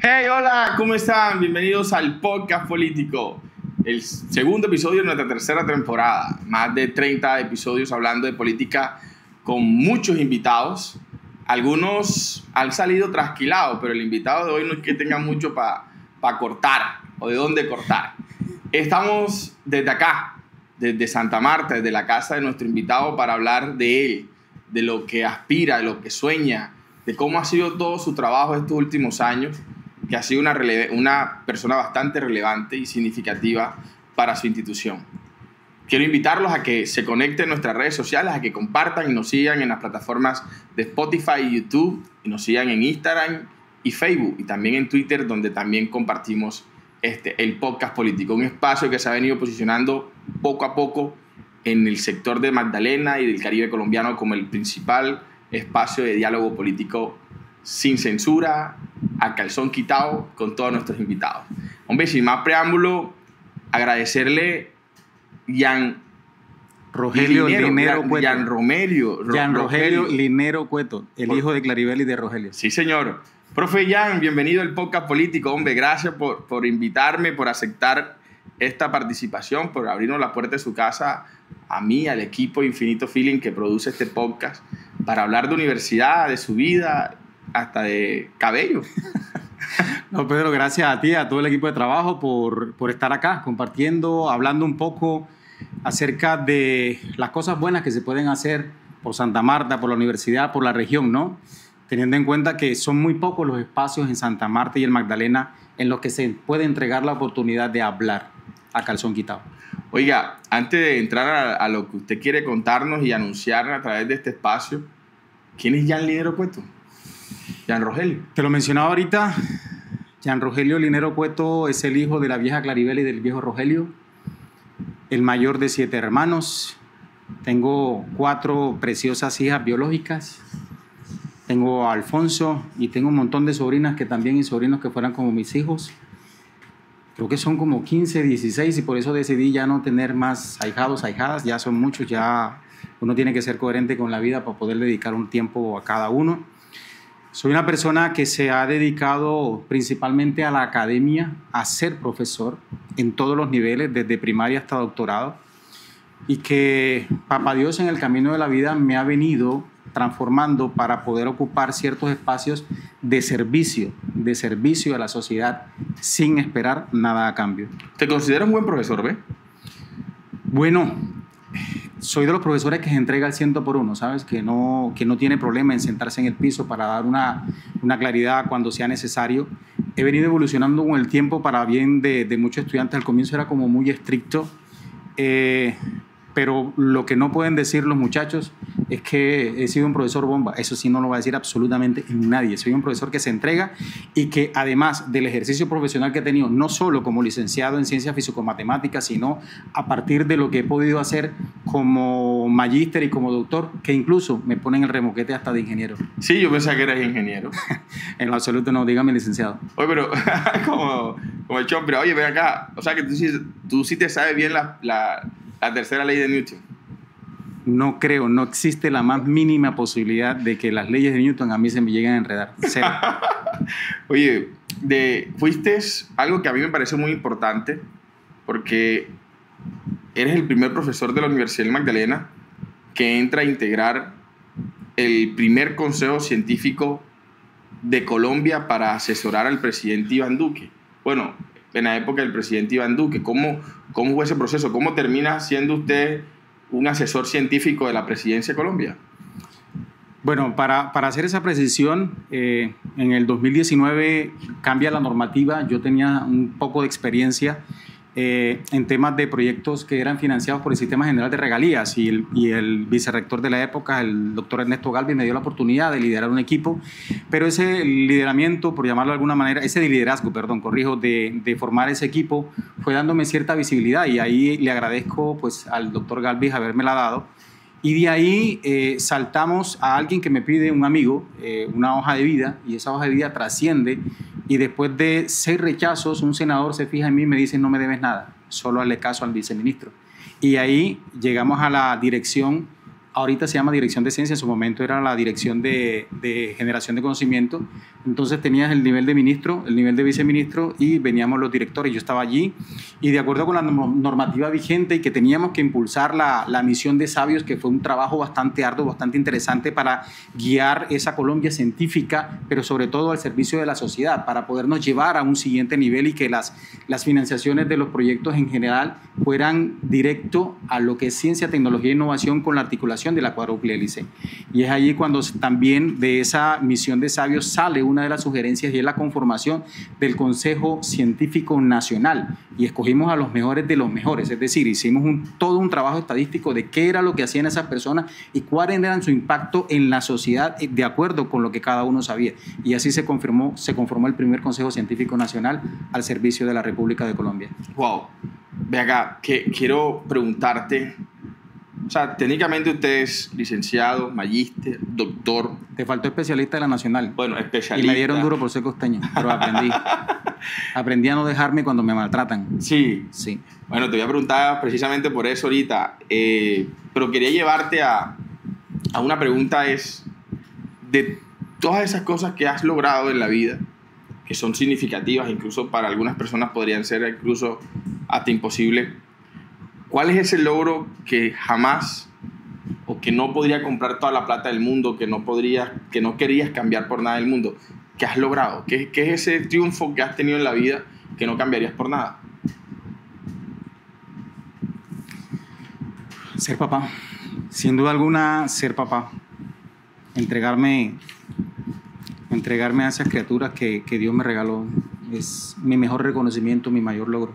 Hey, hola, ¿cómo están? Bienvenidos al podcast político, el segundo episodio de nuestra tercera temporada. Más de 30 episodios hablando de política con muchos invitados. Algunos han salido trasquilados, pero el invitado de hoy no es que tenga mucho para cortar o de dónde cortar. Estamos desde acá, desde Santa Marta, desde la casa de nuestro invitado, para hablar de él, de lo que aspira, de lo que sueña, de cómo ha sido todo su trabajo estos últimos años, que ha sido una persona bastante relevante y significativa para su institución. Quiero invitarlos a que se conecten en nuestras redes sociales, a que compartan y nos sigan en las plataformas de Spotify y YouTube, y nos sigan en Instagram y Facebook, y también en Twitter, donde también compartimos el podcast político, un espacio que se ha venido posicionando poco a poco en el sector de Magdalena y del Caribe colombiano como el principal espacio de diálogo político sin censura, a calzón quitado, con todos nuestros invitados. Hombre, sin más preámbulo, agradecerle Jan Rogelio Linero Cueto. Jan Rogelio Linero Cueto, el hijo de Claribel y de Rogelio. Sí, señor. Profe Jan, bienvenido al podcast político. Hombre, gracias por invitarme, por aceptar esta participación, por abrirnos la puerta de su casa a mí, al equipo Infinito Feeling que produce este podcast, para hablar de universidad, de su vida, hasta de cabello. No, Pedro, gracias a ti, a todo el equipo de trabajo por estar acá, compartiendo, hablando un poco acerca de las cosas buenas que se pueden hacer por Santa Marta, por la universidad, por la región, ¿no? Teniendo en cuenta que son muy pocos los espacios en Santa Marta y en Magdalena en los que se puede entregar la oportunidad de hablar a calzón quitado. Oiga, antes de entrar a lo que usted quiere contarnos y anunciar a través de este espacio, ¿quién es Jan Linero Cueto? Jan Rogelio. Te lo mencionaba ahorita. Jan Rogelio Linero Cueto es el hijo de la vieja Claribel y del viejo Rogelio, el mayor de 7 hermanos. Tengo 4 preciosas hijas biológicas. Tengo a Alfonso y tengo un montón de sobrinas que también y sobrinos que fueran como mis hijos. Creo que son como 15, 16 y por eso decidí ya no tener más ahijados, ahijadas. Ya son muchos, ya uno tiene que ser coherente con la vida para poder dedicar un tiempo a cada uno. Soy una persona que se ha dedicado principalmente a la academia, a ser profesor en todos los niveles, desde primaria hasta doctorado, y que Papá Dios en el camino de la vida me ha venido transformando para poder ocupar ciertos espacios de servicio a la sociedad sin esperar nada a cambio. ¿Te consideras un buen profesor, ve? Bueno, soy de los profesores que se entrega al 100 por 1, ¿sabes? Que no tiene problema en sentarse en el piso para dar una claridad cuando sea necesario. He venido evolucionando con el tiempo para bien de muchos estudiantes. Al comienzo era como muy estricto, pero lo que no pueden decir los muchachos es que he sido un profesor bomba. Eso sí no lo va a decir absolutamente nadie. Soy un profesor que se entrega y que además del ejercicio profesional que he tenido, no solo como licenciado en ciencias físico-matemáticas, sino a partir de lo que he podido hacer como magíster y como doctor, que incluso me ponen el remoquete hasta de ingeniero. Sí, yo pensaba que eras ingeniero. En lo absoluto no, dígame licenciado. Oye, pero como el chompre, oye, ven acá. O sea que tú sí te sabes bien la tercera ley de Newton. No creo, no existe la más mínima posibilidad de que las leyes de Newton a mí se me lleguen a enredar. Cero. Oye, fuiste algo que a mí me parece muy importante porque eres el primer profesor de la Universidad de Magdalena que entra a integrar el primer consejo científico de Colombia para asesorar al presidente Iván Duque. Bueno, en la época del presidente Iván Duque. ¿Cómo fue ese proceso? ¿Cómo termina siendo usted un asesor científico de la presidencia de Colombia? Bueno, para hacer esa precisión, en el 2019 cambia la normativa. Yo tenía un poco de experiencia en temas de proyectos que eran financiados por el Sistema General de Regalías y el vicerrector de la época, el doctor Ernesto Galvis, me dio la oportunidad de liderar un equipo, pero ese lideramiento, por llamarlo de alguna manera, ese liderazgo, perdón, corrijo, de formar ese equipo fue dándome cierta visibilidad y ahí le agradezco pues, al doctor Galvis habérmela dado. Y de ahí saltamos a alguien que me pide un amigo una hoja de vida y esa hoja de vida trasciende y después de 6 rechazos un senador se fija en mí y me dice no me debes nada, solo hazle caso al viceministro. Y ahí llegamos a la dirección ahorita se llama Dirección de Ciencia, en su momento era la Dirección de Generación de Conocimiento. Entonces tenías el nivel de ministro, el nivel de viceministro y veníamos los directores. Yo estaba allí y de acuerdo con la normativa vigente y que teníamos que impulsar la misión de sabios, que fue un trabajo bastante arduo, bastante interesante para guiar esa Colombia científica, pero sobre todo al servicio de la sociedad, para podernos llevar a un siguiente nivel y que las financiaciones de los proyectos en general fueran directo a lo que es ciencia, tecnología e innovación con la articulación de la cuádruple hélice. Y es allí cuando también de esa misión de sabios sale una de las sugerencias y es la conformación del Consejo Científico Nacional. Y escogimos a los mejores de los mejores, es decir, hicimos todo un trabajo estadístico de qué era lo que hacían esas personas y cuál era su impacto en la sociedad de acuerdo con lo que cada uno sabía. Y así se conformó el primer Consejo Científico Nacional al servicio de la República de Colombia. Wow. Ve acá, que quiero preguntarte, o sea, técnicamente usted es licenciado, magíster, doctor. Te faltó especialista de la Nacional. Bueno, especialista. Y me dieron duro por ser costeño, pero aprendí. Aprendí a no dejarme cuando me maltratan. Sí. Sí. Bueno, te voy a preguntar precisamente por eso ahorita, pero quería llevarte a una pregunta, es de todas esas cosas que has logrado en la vida, que son significativas, incluso para algunas personas podrían ser incluso hasta imposible. ¿Cuál es ese logro que jamás o que no podría comprar toda la plata del mundo, que no querías cambiar por nada del mundo, que has logrado? ¿Qué es ese triunfo que has tenido en la vida que no cambiarías por nada? Ser papá. Sin duda alguna, ser papá. Entregarme a esas criaturas que Dios me regaló es mi mejor reconocimiento, mi mayor logro.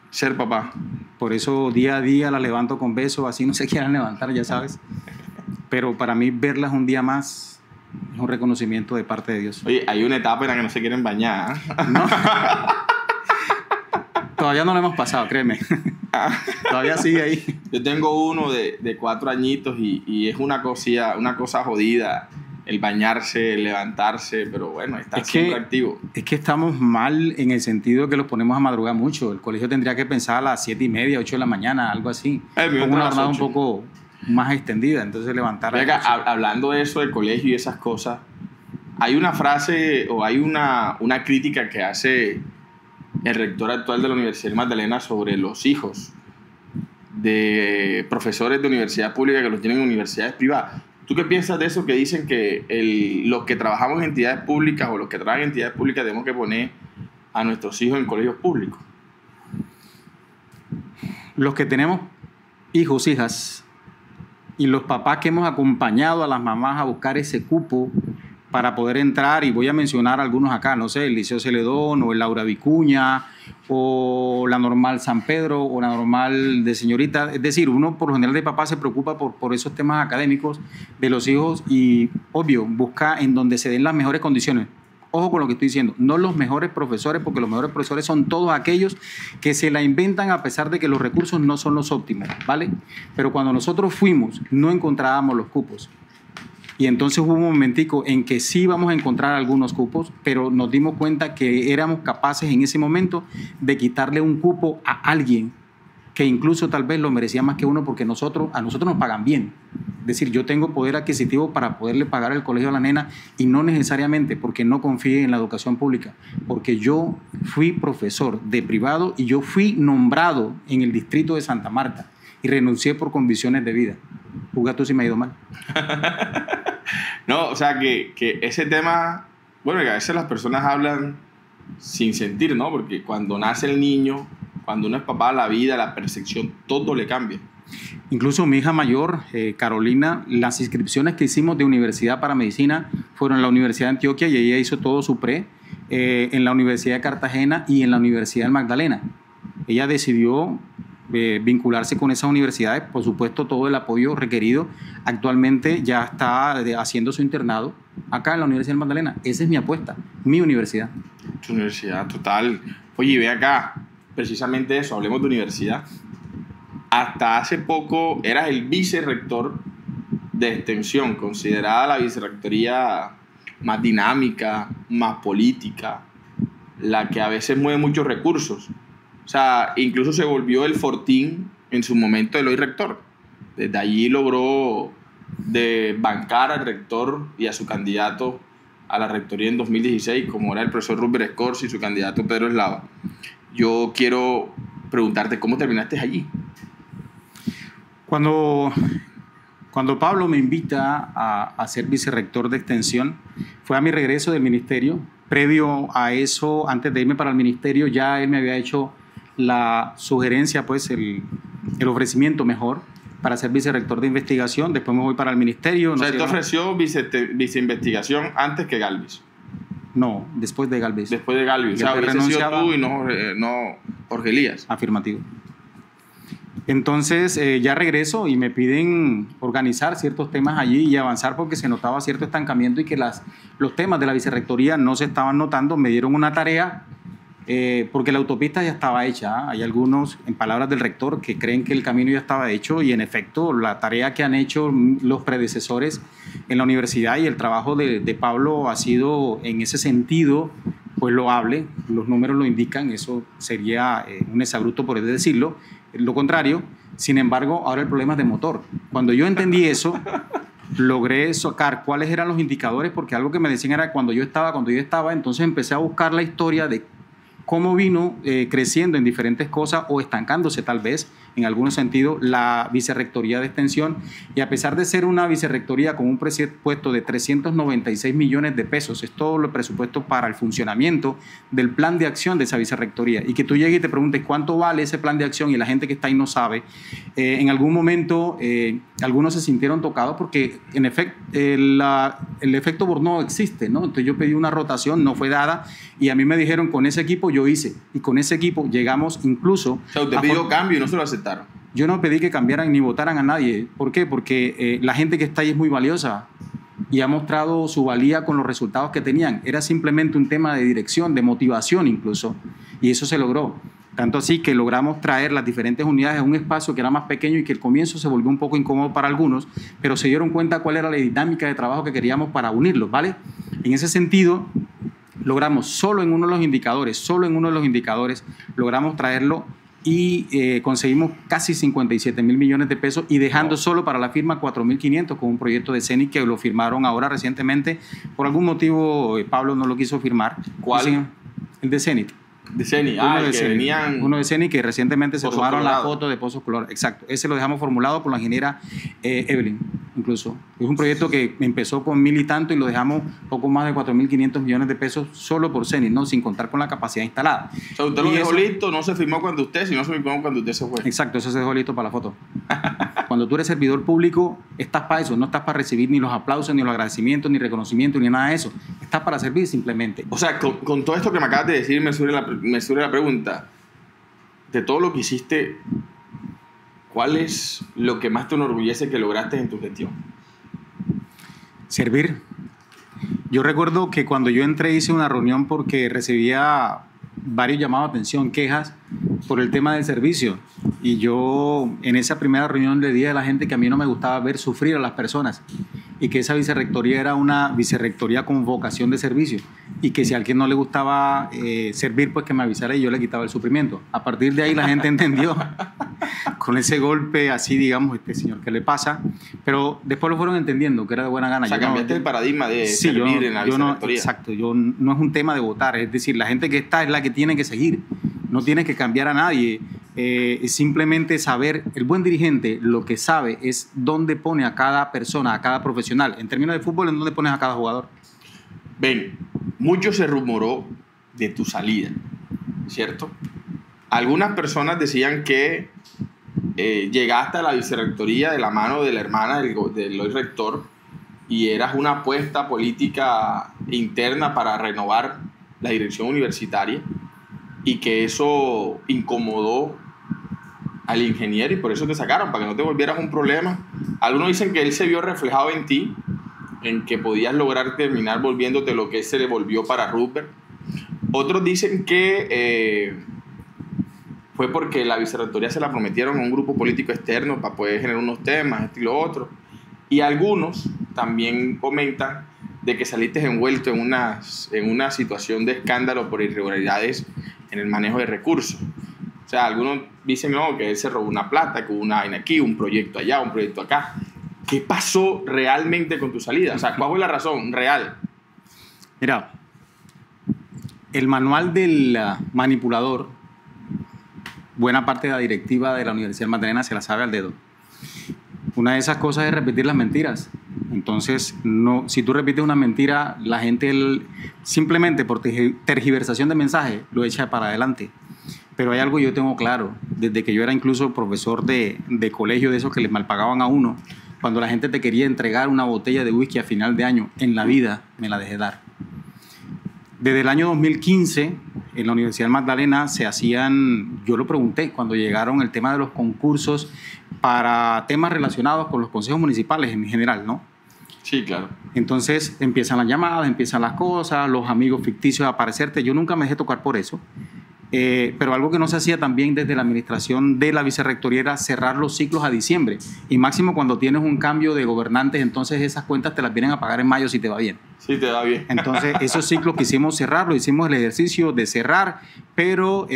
Ser papá. Por eso día a día las levanto con besos, así no se quieran levantar, ya sabes. Pero para mí verlas un día más es un reconocimiento de parte de Dios. Oye, hay una etapa en la que no se quieren bañar, ¿eh? ¿No? Todavía no lo hemos pasado, créeme. Todavía sigue ahí. Yo tengo uno de 4 añitos y es una cosa jodida. El bañarse, el levantarse, pero bueno, está siempre activo. Es que estamos mal en el sentido que los ponemos a madrugar mucho. El colegio tendría que pensar a las 7:30, 8 de la mañana, algo así. Con una jornada un poco más extendida, entonces levantar... Hablando de eso, del colegio y esas cosas, hay una frase o hay una crítica que hace el rector actual de la Universidad del Magdalena sobre los hijos de profesores de universidad pública que los tienen en universidades privadas. ¿Tú qué piensas de eso que dicen que los que trabajamos en entidades públicas o los que trabajan en entidades públicas tenemos que poner a nuestros hijos en colegios públicos? Los que tenemos hijos, hijas, y los papás que hemos acompañado a las mamás a buscar ese cupo para poder entrar, y voy a mencionar algunos acá, no sé, el Liceo Celedón o el Laura Vicuña o la Normal San Pedro o la Normal de Señorita. Es decir, uno por lo general de papá se preocupa por esos temas académicos de los hijos y, obvio, busca en donde se den las mejores condiciones. Ojo con lo que estoy diciendo, no los mejores profesores, porque los mejores profesores son todos aquellos que se la inventan a pesar de que los recursos no son los óptimos, ¿vale? Pero cuando nosotros fuimos, no encontrábamos los cupos. Y entonces hubo un momentico en que sí íbamos a encontrar algunos cupos, pero nos dimos cuenta que éramos capaces en ese momento de quitarle un cupo a alguien que incluso tal vez lo merecía más que uno, porque a nosotros nos pagan bien. Es decir, yo tengo poder adquisitivo para poderle pagar el colegio a la nena, y no necesariamente porque no confíe en la educación pública, porque yo fui profesor de privado y yo fui nombrado en el distrito de Santa Marta y renuncié por convicciones de vida. Juzga tú si me ha ido mal. No, o sea que ese tema, bueno, que a veces las personas hablan sin sentir, ¿no? Porque cuando nace el niño, cuando uno es papá, la vida, la percepción, todo le cambia. Incluso mi hija mayor, Carolina, las inscripciones que hicimos de universidad para medicina fueron en la Universidad de Antioquia y ella hizo todo su pre, en la Universidad de Cartagena y en la Universidad del Magdalena. Ella decidió vincularse con esas universidades, por supuesto todo el apoyo requerido. Actualmente ya está haciendo su internado acá en la Universidad del Magdalena. Esa es mi apuesta, mi universidad. Tu universidad, total. Oye, ve acá, precisamente eso, hablemos de universidad. Hasta hace poco eras el vicerrector de extensión, considerada la vicerrectoría más dinámica, más política, la que a veces mueve muchos recursos. O sea, incluso se volvió el fortín en su momento del hoy rector. Desde allí logró de bancar al rector y a su candidato a la rectoría en 2016, como era el profesor Rupert Scorza y su candidato Pedro Eslava. Yo quiero preguntarte, ¿cómo terminaste allí? Cuando Pablo me invita a ser vicerrector de extensión, fue a mi regreso del ministerio. Previo a eso, antes de irme para el ministerio, ya él me había hecho la sugerencia, pues el ofrecimiento mejor, para ser vicerrector de investigación. Después me voy para el ministerio. O sea, él te ofreció viceinvestigación antes que Galvis. No, después de Galvis. Después de Galvis. O sea, hubiese sido tú y no Jorge Elías. Afirmativo. Entonces ya regreso y me piden organizar ciertos temas allí y avanzar porque se notaba cierto estancamiento y que los temas de la vicerrectoría no se estaban notando. Me dieron una tarea porque la autopista ya estaba hecha. Hay algunos, en palabras del rector, que creen que el camino ya estaba hecho y en efecto la tarea que han hecho los predecesores en la universidad y el trabajo de Pablo ha sido en ese sentido pues loable. Los números lo indican, eso sería un exabrupto por decirlo. Lo contrario, sin embargo, ahora el problema es de motor. Cuando yo entendí eso, logré sacar cuáles eran los indicadores, porque algo que me decían era cuando yo estaba, entonces empecé a buscar la historia de cómo vino creciendo en diferentes cosas o estancándose tal vez en algún sentido la vicerrectoría de extensión, y a pesar de ser una vicerrectoría con un presupuesto de 396 millones de pesos, es todo el presupuesto para el funcionamiento del plan de acción de esa vicerrectoría, y que tú llegues y te preguntes cuánto vale ese plan de acción y la gente que está ahí no sabe, en algún momento algunos se sintieron tocados porque en efecto el efecto Borno existe, ¿no? Entonces yo pedí una rotación, no fue dada, y a mí me dijeron con ese equipo yo hice, y con ese equipo llegamos incluso... O sea, usted pidió cambio y no se lo aceptaron. Yo no pedí que cambiaran ni votaran a nadie. ¿Por qué? Porque la gente que está ahí es muy valiosa y ha mostrado su valía con los resultados que tenían. Era simplemente un tema de dirección, de motivación incluso, y eso se logró. Tanto así que logramos traer las diferentes unidades a un espacio que era más pequeño y que al comienzo se volvió un poco incómodo para algunos, pero se dieron cuenta cuál era la dinámica de trabajo que queríamos para unirlos, ¿vale? En ese sentido, logramos solo en uno de los indicadores, logramos traerlo y conseguimos casi 57 mil millones de pesos y dejando solo para la firma 4.500 con un proyecto de CENIC que lo firmaron ahora recientemente. Por algún motivo Pablo no lo quiso firmar. ¿Cuál? El de CENIC. De CENIC, uno de CENIC que recientemente se tomaron Colorado. La foto de Pozos Colorado. Exacto, ese lo dejamos formulado por la ingeniera Evelyn, incluso. Es un proyecto que empezó con 1.000 y tanto y lo dejamos poco más de 4.500 millones de pesos solo por CENIC, ¿no? Sin contar con la capacidad instalada. O sea, usted lo dejó listo, no se firmó cuando usted, sino se firmó cuando usted se fue. Exacto, eso se dejó listo para la foto. Cuando tú eres servidor público, estás para eso, no estás para recibir ni los aplausos, ni los agradecimientos, ni reconocimientos, ni nada de eso. Estás para servir simplemente. O sea, con todo esto que me acabas de decir, me surge la pregunta. De todo lo que hiciste, ¿cuál es lo que más te enorgullece que lograste en tu gestión? Servir. Yo recuerdo que cuando yo entré hice una reunión porque recibía varios llamados de atención, quejas por el tema del servicio. Y yo en esa primera reunión le dije a la gente que a mí no me gustaba ver sufrir a las personas y que esa vicerrectoría era una vicerrectoría con vocación de servicio y que si a alguien no le gustaba servir, pues que me avisara y yo le quitaba el sufrimiento. A partir de ahí la gente entendió con ese golpe así, digamos, este señor, ¿qué le pasa? Pero después lo fueron entendiendo, que era de buena gana. O sea, cambiaste el paradigma de servir en la vicerrectoría. Exacto, no es un tema de votar, es decir, la gente que está es la que tiene que seguir, no tienes que cambiar a nadie. Simplemente saber, el buen dirigente lo que sabe es dónde pone a cada persona, a cada profesional. En términos de fútbol, ¿en dónde pones a cada jugador? Ven, mucho se rumoró de tu salida, ¿cierto? Algunas personas decían que llegaste a la vicerrectoría de la mano de la hermana del hoy rector y eras una apuesta política interna para renovar la dirección universitaria y que eso incomodó al ingeniero y por eso te sacaron, para que no te volvieras un problema. Algunos dicen que él se vio reflejado en ti, en que podías lograr terminar volviéndote lo que se le volvió para Rupert. Otros dicen que fue porque la vicerrectoría se la prometieron a un grupo político externo para poder generar unos temas, esto y lo otro. Y algunos también comentan de que saliste envuelto en una situación de escándalo por irregularidades en el manejo de recursos. O sea, algunos dicen no, que él se robó una plata, que hubo una vaina aquí, un proyecto allá, un proyecto acá. ¿qué pasó realmente con tu salida? O sea, ¿cuál fue la razón real? Mira, el manual del manipulador, buena parte de la directiva de la Universidad Magdalena se la sabe al dedo. Una de esas cosas es repetir las mentiras. Entonces, no, si tú repites una mentira, la gente simplemente por tergiversación de mensaje lo echa para adelante. Pero hay algo que yo tengo claro, desde que yo era incluso profesor de colegio, de esos que les malpagaban a uno, cuando la gente te quería entregar una botella de whisky a final de año, en la vida me la dejé dar. Desde el año 2015, en la Universidad Magdalena se hacían, yo lo pregunté, cuando llegaron el tema de los concursos para temas relacionados con los consejos municipales en general, ¿no? Sí, claro. Entonces empiezan las llamadas, empiezan las cosas, los amigos ficticios a aparecerte. Yo nunca me dejé tocar por eso. Pero algo que no se hacía también desde la administración de la vicerrectoría era cerrar los ciclos a diciembre. Y máximo cuando tienes un cambio de gobernantes, entonces esas cuentas te las vienen a pagar en mayo si te va bien. Sí, te va bien. Entonces esos ciclos quisimos cerrarlo, hicimos el ejercicio de cerrar, pero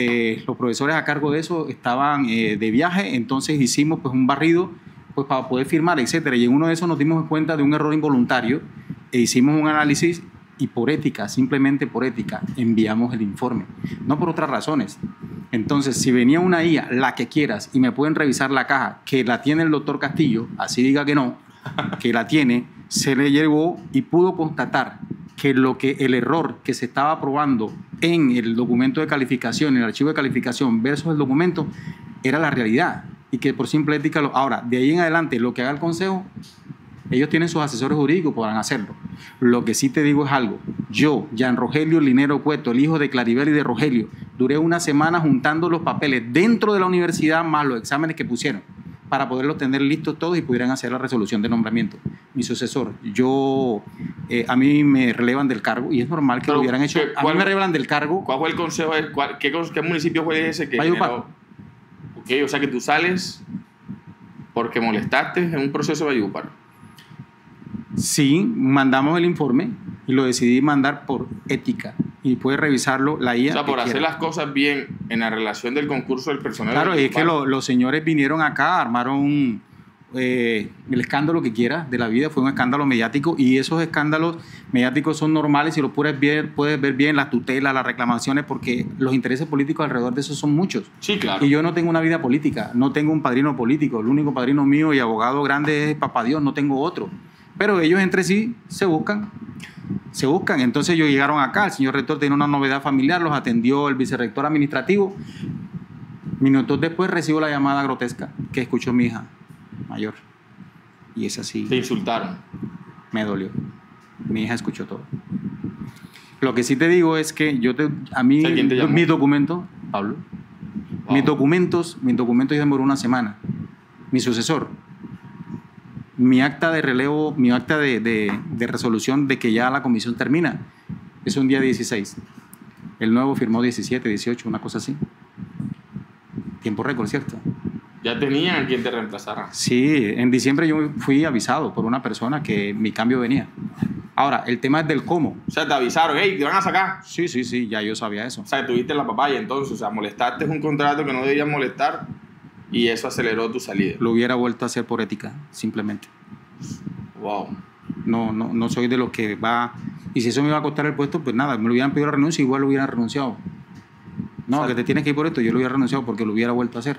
los profesores a cargo de eso estaban de viaje, entonces hicimos pues un barrido pues para poder firmar, etcétera. Y en uno de esos nos dimos cuenta de un error involuntario e hicimos un análisis y por ética, simplemente por ética, enviamos el informe, no por otras razones. Entonces, si venía una IA, la que quieras, y me pueden revisar la caja, que la tiene el doctor Castillo, así diga que no, que la tiene, se le llevó y pudo constatar que el error que se estaba aprobando en el documento de calificación, en el archivo de calificación versus el documento, era la realidad, y que por simple ética, ahora, de ahí en adelante, lo que haga el consejo, ellos tienen sus asesores jurídicos, podrán hacerlo. Lo que sí te digo es algo. Yo, Jean Rogelio Linero Cueto, el hijo de Claribel y de Rogelio, duré una semana juntando los papeles dentro de la universidad más los exámenes que pusieron para poderlos tener listos todos y pudieran hacer la resolución de nombramiento. Mi sucesor, a mí me relevan del cargo y es normal que lo hubieran hecho. A mí me relevan del cargo. ¿Cuál fue el consejo? ¿Qué municipio fue ese que Valledupar. Ok, o sea que tú sales porque molestaste en un proceso de Valledupar. Sí, mandamos el informe y lo decidí mandar por ética y puede revisarlo la IA. O sea, por hacer las cosas bien en la relación del concurso del personal. Claro, es que los señores vinieron acá, armaron el escándalo que quieras de la vida, fue un escándalo mediático y esos escándalos mediáticos son normales y lo puedes ver bien, las tutelas, las reclamaciones, porque los intereses políticos alrededor de eso son muchos. Sí, claro. Y yo no tengo una vida política, no tengo un padrino político, el único padrino mío y abogado grande es Papá Dios, no tengo otro. Pero ellos entre sí se buscan. Entonces ellos llegaron acá, el señor rector tiene una novedad familiar, los atendió el vicerrector administrativo. Minutos después recibo la llamada grotesca que escuchó mi hija mayor. Y es así. Te insultaron. Me dolió. Mi hija escuchó todo. Lo que sí te digo es que a mí, ¿Quién te llamó? mis documentos, Pablo, Wow. mis documentos ya demoró una semana. Mi sucesor, mi acta de relevo, mi acta de resolución de que ya la comisión termina, es un día 16. El nuevo firmó 17, 18, una cosa así. Tiempo récord, ¿cierto? Ya tenían a quien te reemplazara. Sí, en diciembre yo fui avisado por una persona que mi cambio venía. Ahora, el tema es del cómo. O sea, te avisaron, hey, te van a sacar. Sí, ya yo sabía eso. O sea, tuviste la papaya entonces, o sea, molestaste un contrato que no debías molestar y eso aceleró tu salida. Lo hubiera vuelto a hacer por ética, simplemente. Wow. No soy de los que va... Y si eso me iba a costar el puesto, pues nada, me lo hubieran pedido la renuncia, igual lo hubieran renunciado. No, Exacto. que te tienes que ir por esto, yo lo hubiera renunciado porque lo hubiera vuelto a hacer.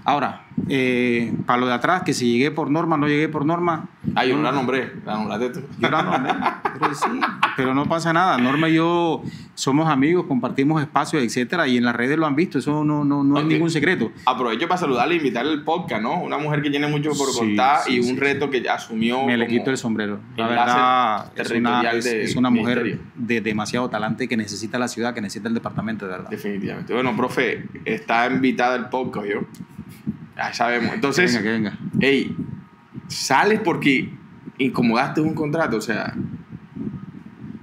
Ahora, para lo de atrás, que si llegué por norma, no llegué por norma... Ah, yo no la nombré, la nombraste tú. Yo la nombré, pero sí, pero no pasa nada. Norma y yo somos amigos, compartimos espacios, etcétera, y en las redes lo han visto, eso no es ningún secreto. Aprovecho para saludarle e invitarle al podcast, ¿no? Una mujer que tiene mucho por Sí, contar sí, y un sí, reto que asumió. Me le como quito el sombrero. La enlace verdad, territorial es una mujer ministerio. de demasiado talante que necesita la ciudad, que necesita el departamento, de verdad. Definitivamente. Bueno, profe, está invitada al podcast, ¿yo? Ya sabemos. Entonces, Que venga. hey, sales porque incomodaste un contrato, o sea,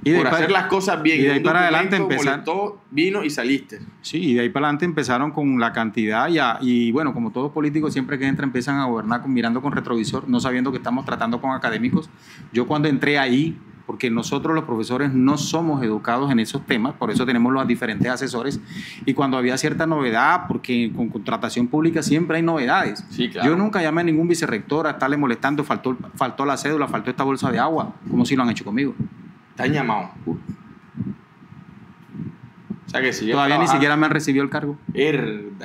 Y de por ahí hacer las cosas bien. y de ahí un para adelante documento empezar. molestó, vino y saliste. Sí, y de ahí para adelante empezaron con la cantidad y bueno, como todos políticos, siempre que entran empiezan a gobernar mirando con retrovisor, no sabiendo que estamos tratando con académicos. Yo cuando entré ahí, porque nosotros los profesores no somos educados en esos temas, por eso tenemos los diferentes asesores, y cuando había cierta novedad, porque con contratación pública siempre hay novedades. Sí, claro. Yo nunca llamé a ningún vicerrector a estarle molestando, faltó la cédula, faltó esta bolsa de agua, como si lo han hecho conmigo. ¿Te han llamado? O sea que si Todavía ni siquiera me han recibido el cargo.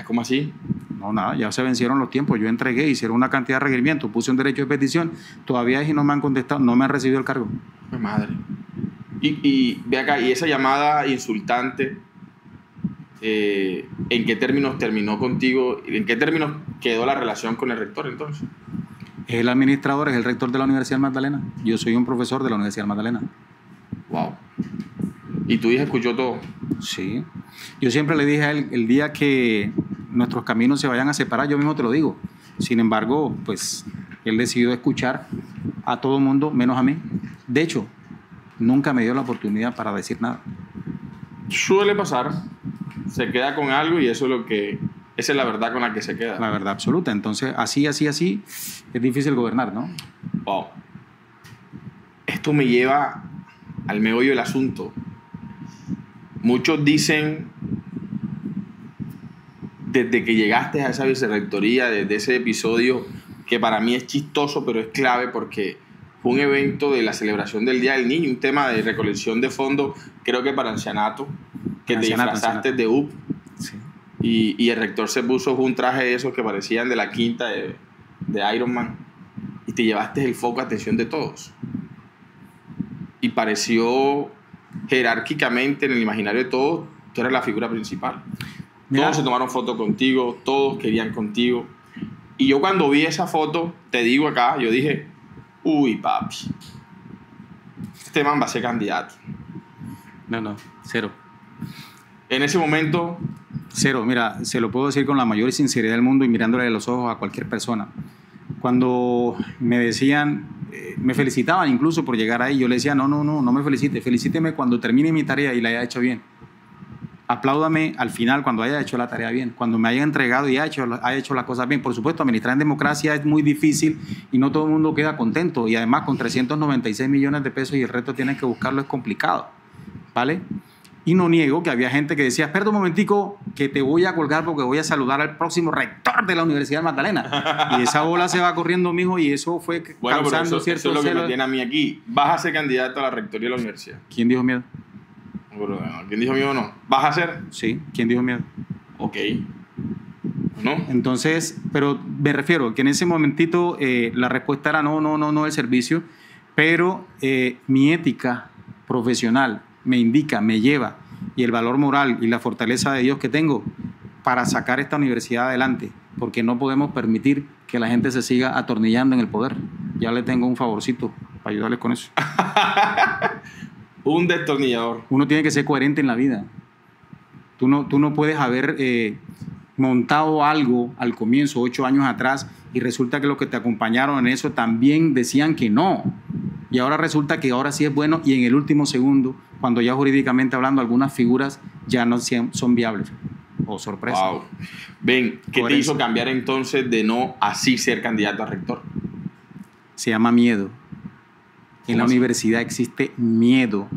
¿Cómo así? No, nada, ya se vencieron los tiempos. Yo entregué, hicieron una cantidad de requerimientos, puse un derecho de petición, todavía es y no me han contestado, no me han recibido el cargo. Pues madre. Y ve acá, y esa llamada insultante, ¿en qué términos terminó contigo? ¿En qué términos quedó la relación con el rector entonces? Es el administrador, es el rector de la Universidad Magdalena. Yo soy un profesor de la Universidad Magdalena. Wow. ¿Y tu hija escuchó todo? Sí. Yo siempre le dije a él, el día que nuestros caminos se vayan a separar, yo mismo te lo digo. Sin embargo, pues él decidió escuchar a todo mundo, menos a mí. De hecho, nunca me dio la oportunidad para decir nada. Suele pasar. Se queda con algo y eso es lo que... Esa es la verdad con la que se queda. La verdad absoluta. Entonces, así, es difícil gobernar, ¿no? Wow. Esto me lleva al meollo del asunto. Muchos dicen, desde que llegaste a esa vicerrectoría, desde ese episodio, que para mí es chistoso, pero es clave porque fue un evento de la celebración del Día del Niño, un tema de recolección de fondos, creo que para ancianato, que te disfrazaste de UP. Sí. Y el rector se puso un traje de esos que parecían de la quinta de Iron Man y te llevaste el foco de atención de todos. Y pareció jerárquicamente en el imaginario de todos, tú eres la figura principal. Mira. Todos se tomaron fotos contigo, todos querían contigo. Y yo cuando vi esa foto, te digo acá, yo dije, uy papi, este man va a ser candidato. No, cero. En ese momento... Cero, mira, se lo puedo decir con la mayor sinceridad del mundo y mirándole a los ojos a cualquier persona. Cuando me decían, me felicitaban incluso por llegar ahí, yo le decía, no me felicite, felicíteme cuando termine mi tarea y la haya hecho bien. Apláudame al final cuando haya hecho la tarea bien, cuando me haya entregado y haya hecho las cosas bien. Por supuesto, administrar en democracia es muy difícil y no todo el mundo queda contento. Y además con 396 millones de pesos y el resto tienen que buscarlo es complicado, ¿vale? Y no niego que había gente que decía, espera un momentico que te voy a colgar porque voy a saludar al próximo rector de la Universidad Magdalena. Y esa bola se va corriendo, mijo, y eso fue causando cierto eso es lo que celo. me tiene a mí aquí. ¿Vas a ser candidato a la rectoría de la universidad? ¿Quién dijo miedo? ¿Quién dijo miedo o no? ¿Vas a ser? Sí, ¿quién dijo miedo? Ok. ¿No? Entonces, pero me refiero que en ese momentito la respuesta era no el servicio, pero mi ética profesional me indica, me lleva, y el valor moral y la fortaleza de Dios que tengo para sacar esta universidad adelante, porque no podemos permitir que la gente se siga atornillando en el poder. Ya le tengo un favorcito para ayudarles con eso. Un destornillador. Uno tiene que ser coherente en la vida. Tú no puedes haber montado algo al comienzo, 8 años atrás, y resulta que los que te acompañaron en eso también decían que no. Y ahora resulta que ahora sí es bueno y en el último segundo, cuando ya jurídicamente hablando algunas figuras ya no son viables. Oh, sorpresa. Wow. Ven, ¿qué te hizo cambiar entonces de no así ser candidato a rector? Se llama miedo. En la así? Universidad existe miedo.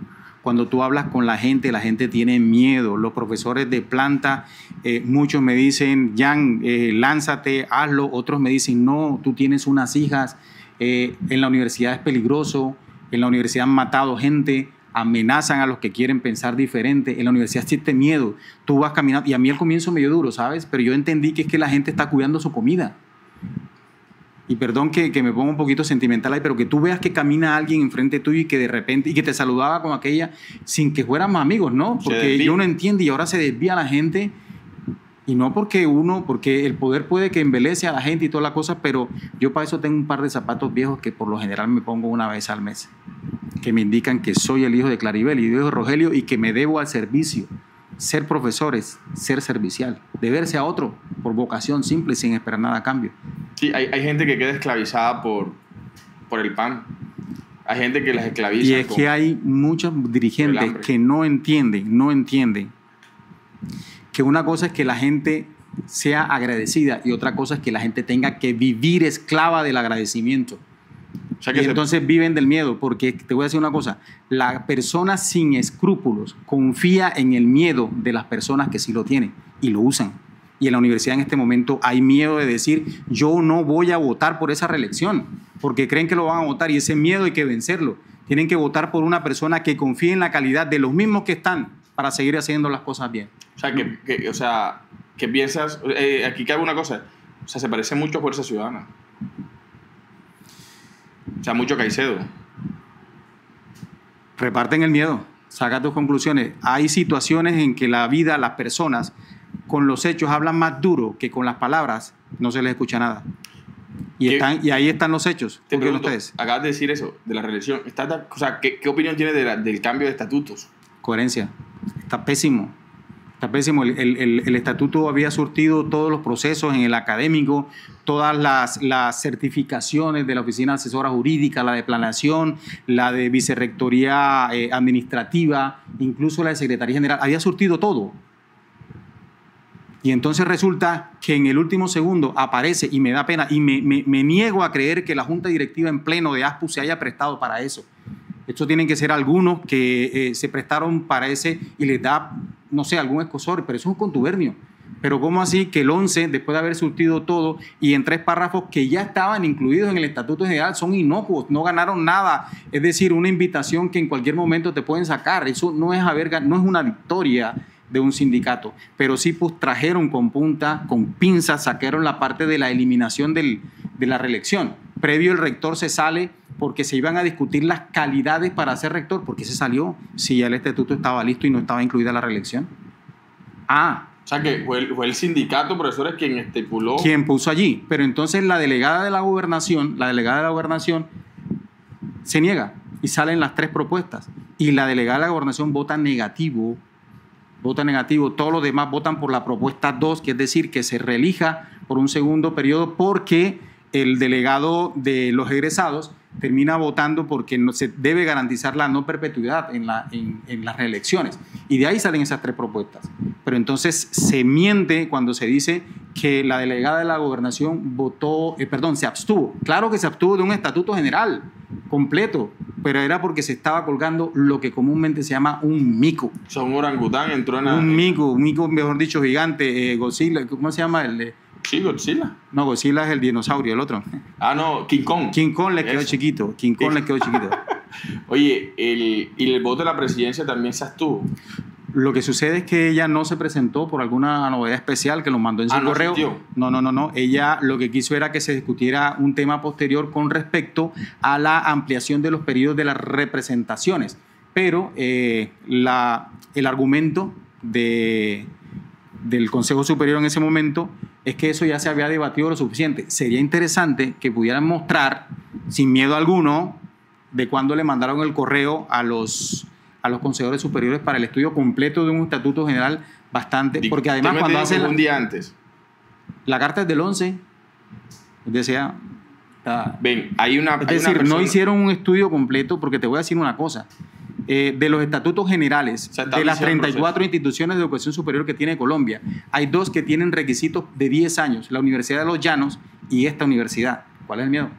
Cuando tú hablas con la gente tiene miedo. Los profesores de planta, muchos me dicen, Jan, lánzate, hazlo. Otros me dicen, no, tú tienes unas hijas. En la universidad es peligroso. En la universidad han matado gente. Amenazan a los que quieren pensar diferente. En la universidad existe miedo. Tú vas caminando. Y a mí al comienzo me dio duro, ¿sabes? Pero yo entendí que es que la gente está cuidando su comida. Y perdón que me ponga un poquito sentimental ahí, pero que tú veas que camina alguien enfrente tuyo y que de repente, y que te saludaba con aquella, sin que fuéramos amigos, ¿no? Porque yo no entiendo y ahora se desvía la gente, y no porque el poder puede que embelece a la gente y toda la cosa, pero yo para eso tengo un par de zapatos viejos que por lo general me pongo una vez al mes, que me indican que soy el hijo de Claribel y el hijo de Rogelio y que me debo al servicio. Ser profesor es ser servicial, deberse a otro por vocación simple sin esperar nada a cambio. Sí, hay gente que queda esclavizada por el pan. Hay gente que las esclaviza. Y es que hay muchos dirigentes que no entienden que una cosa es que la gente sea agradecida y otra cosa es que la gente tenga que vivir esclava del agradecimiento. O sea y entonces viven del miedo, porque te voy a decir una cosa, la persona sin escrúpulos confía en el miedo de las personas que sí lo tienen y lo usan. Y en la universidad en este momento hay miedo de decir, yo no voy a votar por esa reelección, porque creen que lo van a votar y ese miedo hay que vencerlo. Tienen que votar por una persona que confíe en la calidad de los mismos que están para seguir haciendo las cosas bien. O sea, ¿qué piensas? Aquí cabe una cosa, o sea, se parece mucho a Fuerza Ciudadana. O sea, mucho Caicedo. Reparten el miedo, saca tus conclusiones. Hay situaciones en que la vida, las personas, con los hechos hablan más duro que con las palabras, no se les escucha nada. Y ahí están los hechos. Te pregunto, acabas de decir eso, de la reelección. O sea, ¿qué opinión tienes del cambio de estatutos? Coherencia. Está pésimo. Está pésimo. El estatuto había surtido todos los procesos en el académico, todas las certificaciones de la Oficina Asesora Jurídica, la de Planeación, la de Vicerrectoría Administrativa, incluso la de Secretaría General. Había surtido todo. Y entonces resulta que en el último segundo aparece, y me da pena, y me niego a creer que la Junta Directiva en pleno de ASPU se haya prestado para eso. Estos tienen que ser algunos que se prestaron para ese y les da, no sé, algún escosor, pero eso es un contubernio. Pero ¿cómo así que el 11, después de haber surtido todo y en 3 párrafos que ya estaban incluidos en el Estatuto General, son inocuos, no ganaron nada? Es decir, una invitación que en cualquier momento te pueden sacar. Eso no es una victoria de un sindicato, pero sí pues trajeron con punta, con pinzas, sacaron la parte de la eliminación de la reelección. Previo el rector se sale porque se iban a discutir las calidades para ser rector. ¿Por qué se salió si ya el estatuto estaba listo y no estaba incluida la reelección? O sea que fue el sindicato de profesores quien estipuló. Quien puso allí, pero entonces la delegada de la gobernación se niega y salen las 3 propuestas y la delegada de la gobernación vota negativo, todos los demás votan por la propuesta 2, que es decir, que se reelija por un segundo periodo porque el delegado de los egresados termina votando porque no se debe garantizar la no perpetuidad en las reelecciones. Y de ahí salen esas 3 propuestas. Pero entonces se miente cuando se dice que la delegada de la gobernación se abstuvo. Claro que se abstuvo de un estatuto general completo, pero era porque se estaba colgando lo que comúnmente se llama un mico. O sea, un orangután entró en un mico, mejor dicho, gigante. Godzilla, ¿cómo se llama? Sí, Godzilla. No, Godzilla es el dinosaurio, el otro. No, King Kong. King Kong le quedó chiquito. Oye, y el voto de la presidencia también se abstuvo. Lo que sucede es que ella no se presentó por alguna novedad especial que lo mandó en su correo. No. Ella lo que quiso era que se discutiera un tema posterior con respecto a la ampliación de los periodos de las representaciones. Pero el argumento del Consejo Superior en ese momento es que eso ya se había debatido lo suficiente. Sería interesante que pudieran mostrar, sin miedo alguno, de cuándo le mandaron el correo a los consejeros superiores para el estudio completo de un estatuto general bastante, porque además cuando hacen un día antes. La carta es del 11, decía. Ven, hay una no hicieron un estudio completo, porque te voy a decir una cosa. De los estatutos generales, de las 34 instituciones de educación superior que tiene Colombia, hay 2 que tienen requisitos de 10 años, la Universidad de los Llanos y esta universidad. ¿Cuál es el miedo?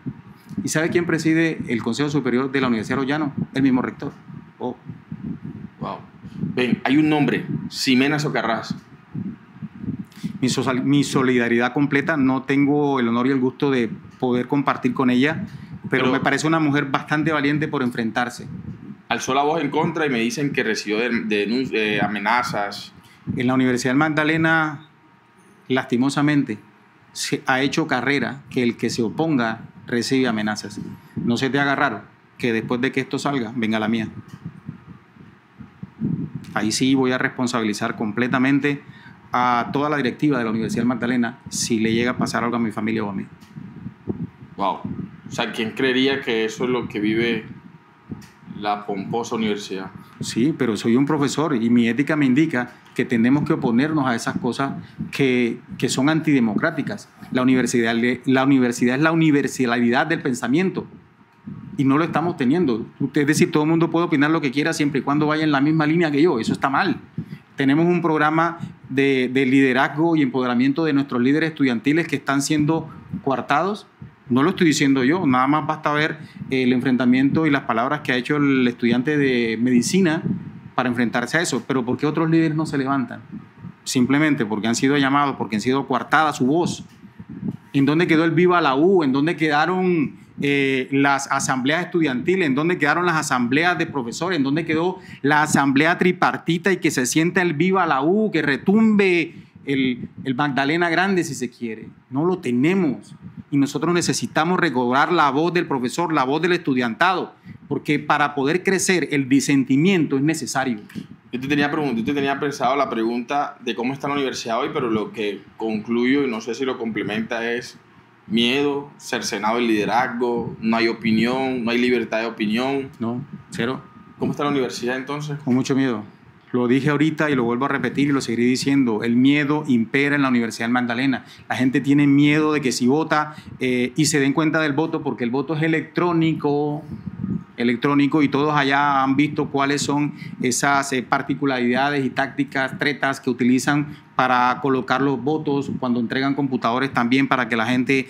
¿Y sabe quién preside el Consejo Superior de la Universidad de los Llanos? El mismo rector. Wow. Ven, hay un nombre, Ximena Socarrás. Mi solidaridad completa, no tengo el honor y el gusto de poder compartir con ella, pero me parece una mujer bastante valiente por enfrentarse. Alzó la voz en contra y me dicen que recibió de amenazas. En la Universidad del Magdalena, lastimosamente, se ha hecho carrera que el que se oponga recibe amenazas. No se te haga raro que después de que esto salga, venga la mía. Ahí sí voy a responsabilizar completamente a toda la directiva de la Universidad del Magdalena si le llega a pasar algo a mi familia o a mí. Wow. O sea, ¿quién creería que eso es lo que vive la pomposa universidad? Sí, pero soy un profesor y mi ética me indica que tenemos que oponernos a esas cosas que son antidemocráticas. La universidad es la universalidad del pensamiento y no lo estamos teniendo. Es decir, todo el mundo puede opinar lo que quiera siempre y cuando vaya en la misma línea que yo. Eso está mal. Tenemos un programa de liderazgo y empoderamiento de nuestros líderes estudiantiles que están siendo coartados No lo estoy diciendo yo, nada más basta ver el enfrentamiento y las palabras que ha hecho el estudiante de medicina para enfrentarse a eso. Pero ¿por qué otros líderes no se levantan? Simplemente porque han sido llamados, porque han sido coartada su voz. ¿En dónde quedó el Viva la U? ¿En dónde quedaron las asambleas estudiantiles? ¿En dónde quedaron las asambleas de profesores? ¿En dónde quedó la asamblea tripartita y que se sienta el Viva la U, que retumbe el Magdalena Grande si se quiere? No lo tenemos. Y nosotros necesitamos recobrar la voz del profesor, la voz del estudiantado, porque para poder crecer el disentimiento es necesario. Yo te tenía pensado la pregunta de cómo está la universidad hoy, pero lo que concluyo, y no sé si lo complementa, es miedo, cercenado el liderazgo, no hay opinión, no hay libertad de opinión. No, cero. ¿Cómo está la universidad entonces? Con mucho miedo. Lo dije ahorita y lo vuelvo a repetir y lo seguiré diciendo. El miedo impera en la Universidad del Magdalena. La gente tiene miedo de que si vota y se den cuenta del voto, porque el voto es electrónico y todos allá han visto cuáles son esas particularidades y tácticas, tretas que utilizan para colocar los votos, cuando entregan computadores también para que la gente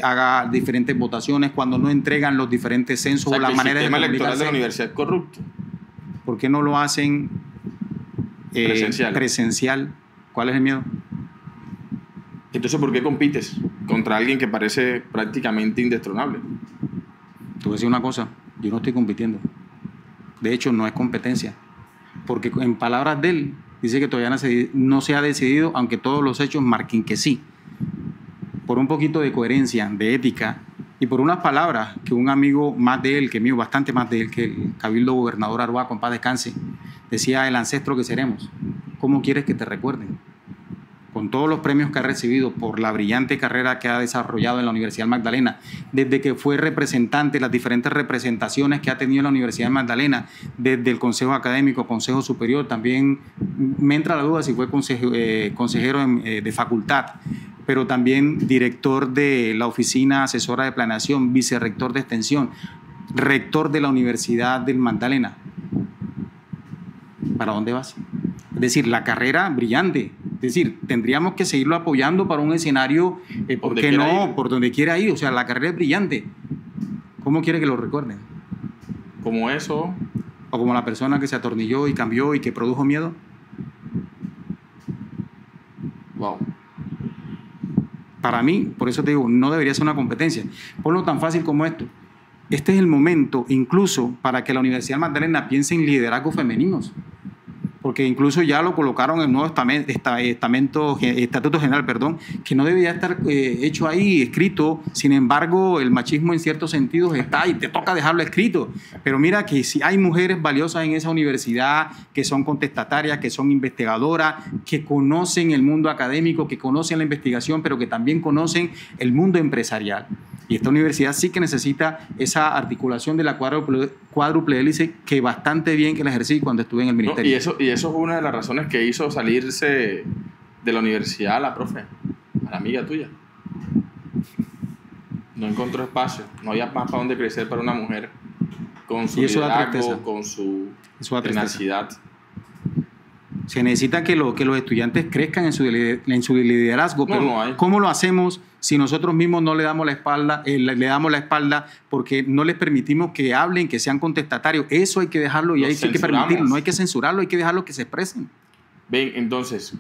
haga diferentes votaciones, cuando no entregan los diferentes censos o las maneras de comunicarse. El sistema electoral de la universidad es corrupto. ¿Por qué no lo hacen presencial? ¿Cuál es el miedo? Entonces, ¿por qué compites contra alguien que parece prácticamente indestronable? Te voy a decir una cosa, yo no estoy compitiendo. De hecho, no es competencia. Porque en palabras de él, dice que todavía no se ha decidido, aunque todos los hechos marquen que sí. Por un poquito de coherencia, de ética, y por unas palabras que un amigo más de él, que mío, bastante más de él, que el cabildo gobernador Arbaco, en paz descanse, decía: el ancestro que seremos. ¿Cómo quieres que te recuerden? Con todos los premios que ha recibido por la brillante carrera que ha desarrollado en la Universidad Magdalena, desde que fue representante, las diferentes representaciones que ha tenido en la Universidad Magdalena, desde el Consejo Académico, Consejo Superior, también me entra la duda si fue consejero de facultad, pero también director de la Oficina Asesora de Planeación, vicerrector de Extensión, rector de la Universidad del Magdalena. ¿Para dónde vas? Es decir, la carrera brillante. Es decir, tendríamos que seguirlo apoyando para un escenario, ¿por qué no? Por donde quiera ir. O sea, la carrera es brillante. ¿Cómo quiere que lo recuerden? ¿Como eso? ¿O como la persona que se atornilló y cambió y que produjo miedo? Wow. Para mí, por eso te digo, no debería ser una competencia. Ponlo tan fácil como esto. Este es el momento, incluso, para que la Universidad Magdalena piense en liderazgos femeninos. Porque incluso ya lo colocaron en el nuevo estatuto general, que no debería estar hecho ahí, escrito. Sin embargo, el machismo en ciertos sentidos está y te toca dejarlo escrito. Pero mira que si hay mujeres valiosas en esa universidad, que son contestatarias, que son investigadoras, que conocen el mundo académico, que conocen la investigación, pero que también conocen el mundo empresarial. Y esta universidad sí que necesita esa articulación de la cuádruple hélice, que bastante bien que la ejercí cuando estuve en el ministerio. No, y eso es una de las razones que hizo salirse de la universidad a la profe, a la amiga tuya. No encontró espacio, no había más para dónde crecer para una mujer con su liderazgo, con su tenacidad. Se necesita que los estudiantes crezcan en su liderazgo, pero ¿cómo lo hacemos si nosotros mismos no le damos la espalda, porque no les permitimos que hablen, que sean contestatarios? Eso hay que dejarlo y hay que permitirlo, no hay que censurarlo, hay que dejarlo que se expresen. Ven, entonces,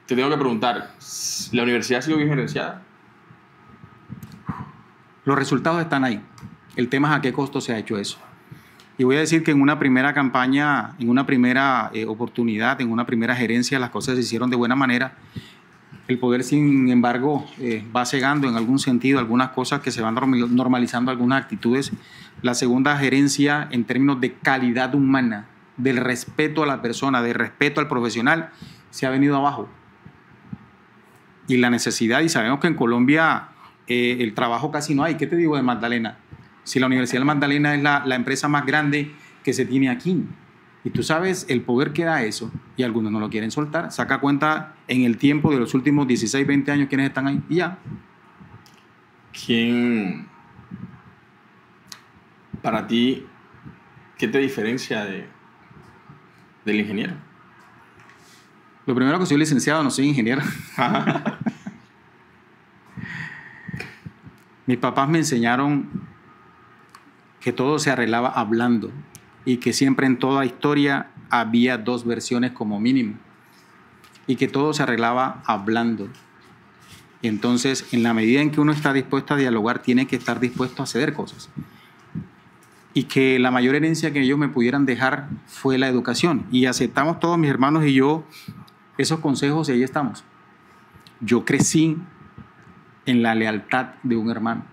te tengo que preguntar, ¿la universidad ha sido bien gerenciada? Los resultados están ahí. El tema es a qué costo se ha hecho eso. Y voy a decir que en una primera campaña, en una primera oportunidad, en una primera gerencia, las cosas se hicieron de buena manera. El poder, sin embargo, va cegando en algún sentido algunas cosas, que se van normalizando algunas actitudes. La segunda gerencia, en términos de calidad humana, del respeto a la persona, del respeto al profesional, se ha venido abajo. Y la necesidad, y sabemos que en Colombia el trabajo casi no hay. ¿Qué te digo de Magdalena? Si la Universidad de Magdalena es la empresa más grande que se tiene aquí. Y tú sabes el poder que da eso, y algunos no lo quieren soltar. Saca cuenta en el tiempo de los últimos 16, 20 años quiénes están ahí, y ya. ¿Quién, para ti, qué te diferencia del ingeniero? Lo primero, que soy licenciado, no soy ingeniero. Mis papás me enseñaron que todo se arreglaba hablando y que siempre en toda historia había dos versiones como mínimo y que todo se arreglaba hablando. Y entonces, en la medida en que uno está dispuesto a dialogar, tiene que estar dispuesto a ceder cosas. Y que la mayor herencia que ellos me pudieran dejar fue la educación. Y aceptamos todos, mis hermanos y yo, esos consejos y ahí estamos. Yo crecí en la lealtad de un hermano,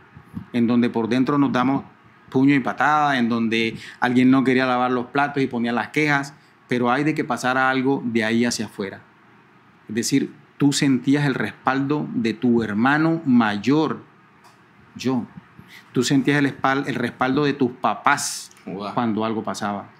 en donde por dentro nos damos puño y patada, en donde alguien no quería lavar los platos y ponía las quejas, pero hay de que pasara algo de ahí hacia afuera. Es decir, tú sentías el respaldo de tu hermano mayor, yo. Tú sentías el respaldo de tus papás cuando algo pasaba.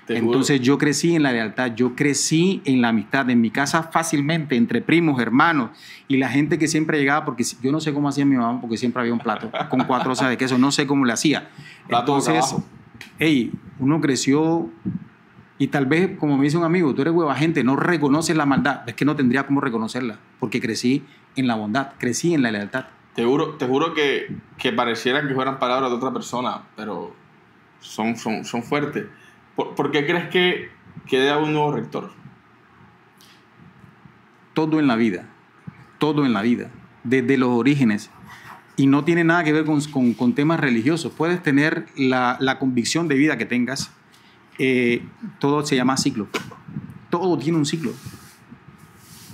Entonces yo crecí en la lealtad, yo crecí en la amistad, en mi casa fácilmente, entre primos, hermanos, y la gente que siempre llegaba, porque yo no sé cómo hacía mi mamá, porque siempre había un plato con 4 onzas de queso, no sé cómo le hacía. Entonces, uno creció y tal vez, como me dice un amigo, tú eres hueva gente, no reconoces la maldad. Es que no tendría cómo reconocerla, porque crecí en la bondad, crecí en la lealtad. Te juro que pareciera que fueran palabras de otra persona, pero son fuertes. ¿Por qué crees que quede un nuevo rector? Todo en la vida, desde los orígenes. Y no tiene nada que ver con temas religiosos. Puedes tener la convicción de vida que tengas. Todo se llama ciclo. Todo tiene un ciclo.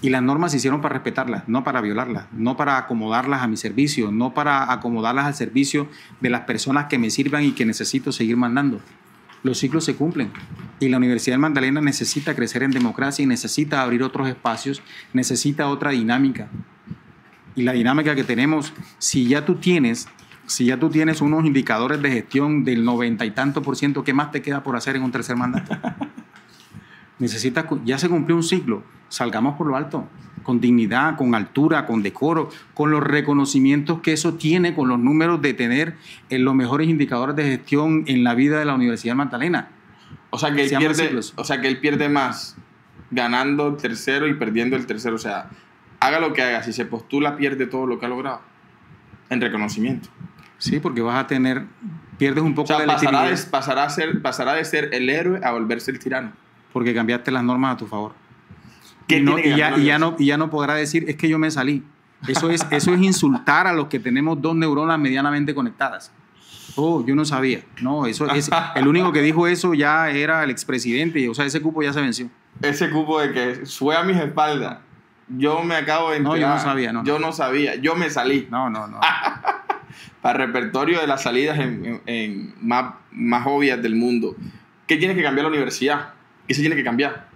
Y las normas se hicieron para respetarlas, no para violarlas, no para acomodarlas a mi servicio, no para acomodarlas al servicio de las personas que me sirvan y que necesito seguir mandando. Los ciclos se cumplen y la Universidad del Magdalena necesita crecer en democracia y necesita abrir otros espacios, necesita otra dinámica. Y la dinámica que tenemos, si ya tú tienes unos indicadores de gestión del 90 y tanto %, ¿qué más te queda por hacer en un tercer mandato? Ya se cumplió un ciclo, salgamos por lo alto, con dignidad, con altura, con decoro, con los reconocimientos que eso tiene, con los números de tener los mejores indicadores de gestión en la vida de la Universidad Magdalena. O sea que él pierde más ganando el tercero y perdiendo el tercero. O sea, haga lo que haga, si se postula, pierde todo lo que ha logrado en reconocimiento. Sí, porque pierdes un poco de legitimidad. Pasará de ser el héroe a volverse el tirano. Porque cambiaste las normas a tu favor. Y ya no podrá decir, es que yo me salí. Eso es insultar a los que tenemos 2 neuronas medianamente conectadas. Oh, yo no sabía. No, el único que dijo eso ya era el expresidente. O sea, ese cupo ya se venció. Ese cupo de que fue a mis espaldas. Yo me acabo de enterar. No, yo no sabía. No. Yo no sabía. Yo me salí. No. Para el repertorio de las salidas en más obvias del mundo. ¿Qué tiene que cambiar la universidad? ¿Qué se tiene que cambiar?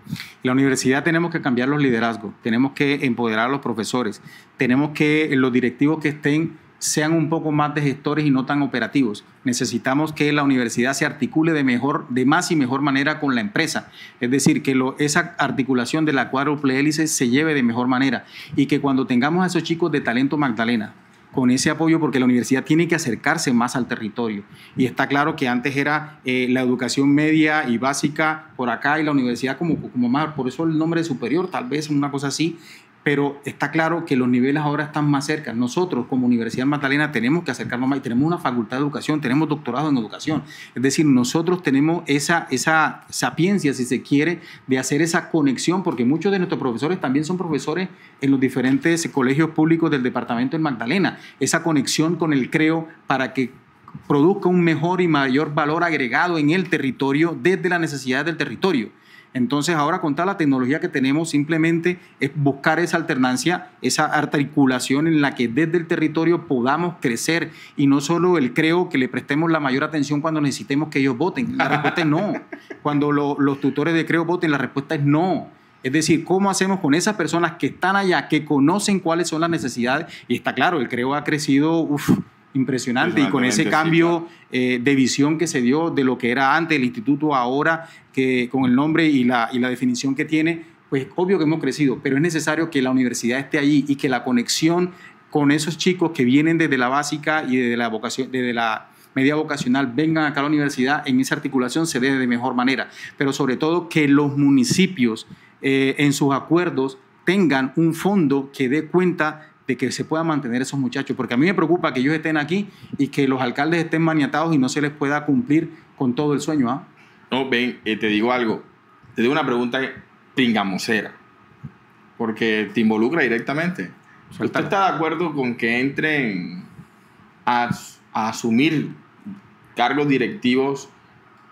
La universidad tenemos que cambiar los liderazgos, tenemos que empoderar a los profesores, tenemos que los directivos que estén sean un poco más de gestores y no tan operativos. Necesitamos que la universidad se articule de más y mejor manera con la empresa. Es decir, que esa articulación de la cuádruple hélice se lleve de mejor manera y que cuando tengamos a esos chicos de talento Magdalena, con ese apoyo, porque la universidad tiene que acercarse más al territorio. Y está claro que antes era la educación media y básica por acá y la universidad como más, por eso el nombre de superior, tal vez una cosa así, pero está claro que los niveles ahora están más cerca. Nosotros, como Universidad Magdalena, tenemos que acercarnos más y tenemos una facultad de educación, tenemos doctorado en educación. Es decir, nosotros tenemos esa sapiencia, si se quiere, de hacer esa conexión, porque muchos de nuestros profesores también son profesores en los diferentes colegios públicos del departamento de Magdalena. Esa conexión con el CREO para que produzca un mejor y mayor valor agregado en el territorio desde las necesidades del territorio. Entonces, ahora con toda la tecnología que tenemos, simplemente es buscar esa alternancia, esa articulación en la que desde el territorio podamos crecer y no solo el CREO que le prestemos la mayor atención cuando necesitemos que ellos voten. La respuesta es no. Cuando los tutores de CREO voten, la respuesta es no. Es decir, ¿cómo hacemos con esas personas que están allá, que conocen cuáles son las necesidades? Y está claro, el CREO ha crecido impresionante y con ese cambio de visión que se dio de lo que era antes el instituto ahora, que con el nombre y la definición que tiene, pues obvio que hemos crecido, pero es necesario que la universidad esté allí y que la conexión con esos chicos que vienen desde la básica y desde la media vocacional vengan acá a la universidad, en esa articulación se dé de mejor manera, pero sobre todo que los municipios en sus acuerdos tengan un fondo que dé cuenta de que se puedan mantener esos muchachos, porque a mí me preocupa que ellos estén aquí y que los alcaldes estén maniatados y no se les pueda cumplir con todo el sueño. ¿Ah? No, ven, te digo algo. Te digo una pregunta pingamosera, porque te involucra directamente. Suéltala. ¿Usted está de acuerdo con que entren a asumir cargos directivos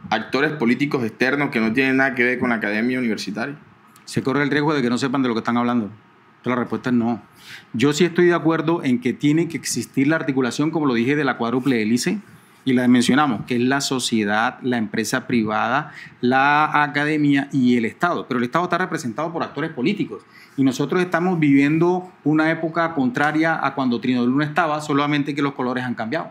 actores políticos externos que no tienen nada que ver con la academia universitaria? Se corre el riesgo de que no sepan de lo que están hablando. Entonces, la respuesta es no. Yo sí estoy de acuerdo en que tiene que existir la articulación, como lo dije, de la cuádruple hélice, y la mencionamos, que es la sociedad, la empresa privada, la academia y el Estado. Pero el Estado está representado por actores políticos. Y nosotros estamos viviendo una época contraria a cuando Trino Luna estaba, solamente que los colores han cambiado.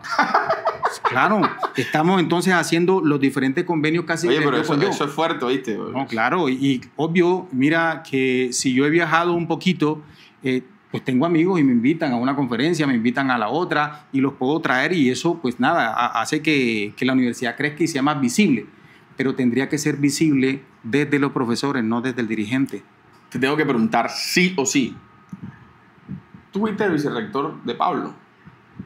Claro, estamos entonces haciendo los diferentes convenios casi. Oye, pero eso es fuerte, ¿viste? No, claro, y obvio, mira que si yo he viajado un poquito, pues tengo amigos y me invitan a una conferencia, me invitan a la otra y los puedo traer y eso pues nada, hace que la universidad crezca y sea más visible, pero tendría que ser visible desde los profesores, no desde el dirigente. Te tengo que preguntar sí o sí. ¿Tú fuiste el vicerrector de Pablo?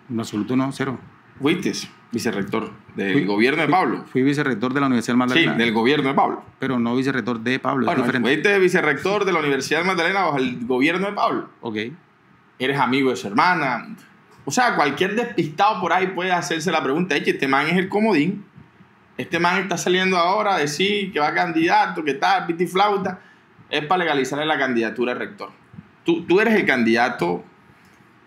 En absoluto no, cero. ¿Fuiste vicerrector del gobierno de Pablo? Fui vicerrector de la Universidad del Magdalena. Sí, del gobierno de Pablo. Pero no vicerrector de Pablo. Bueno, fuiste vicerrector de la Universidad del Magdalena bajo el gobierno de Pablo. Ok. Eres amigo de su hermana. O sea, cualquier despistado por ahí puede hacerse la pregunta, es que este man es el comodín. Este man está saliendo ahora a decir que va candidato, que está piti flauta. Es para legalizarle la candidatura de rector. Tú eres el candidato.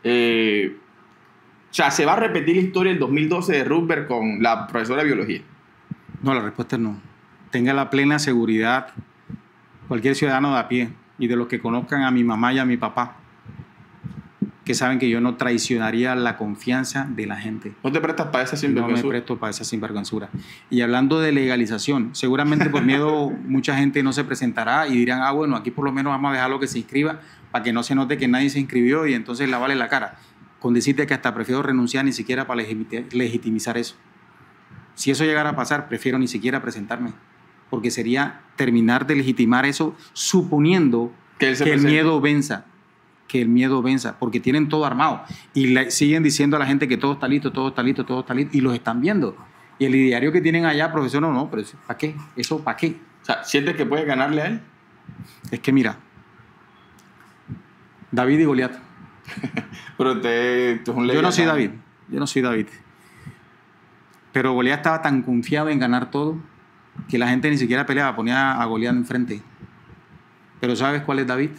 O sea, ¿se va a repetir la historia del 2012 de Rupert con la profesora de biología? No, la respuesta es no. Tenga la plena seguridad cualquier ciudadano de a pie y de los que conozcan a mi mamá y a mi papá, que saben que yo no traicionaría la confianza de la gente. ¿No te prestas para esa sinvergüenzura? No me presto para esa sinvergüenzura. Y hablando de legalización, seguramente por miedo mucha gente no se presentará y dirán, bueno, aquí por lo menos vamos a dejarlo que se inscriba para que no se note que nadie se inscribió y entonces lavarle la cara. Con decirte que hasta prefiero renunciar ni siquiera para legitimizar eso. Si eso llegara a pasar, prefiero ni siquiera presentarme, porque sería terminar de legitimar eso suponiendo que el miedo venza. Que el miedo venza, porque tienen todo armado y siguen diciendo a la gente que todo está listo, todo está listo, todo está listo, y los están viendo. Y el ideario que tienen allá, profesor, no, pero ¿para qué? ¿Eso para qué? O sea, ¿sientes que puedes ganarle a él? Es que mira, David y Goliat. Pero es un yo no soy David. Pero Goliat estaba tan confiado en ganar todo que la gente ni siquiera peleaba, ponía a Goliat enfrente. Pero ¿sabes cuál es David?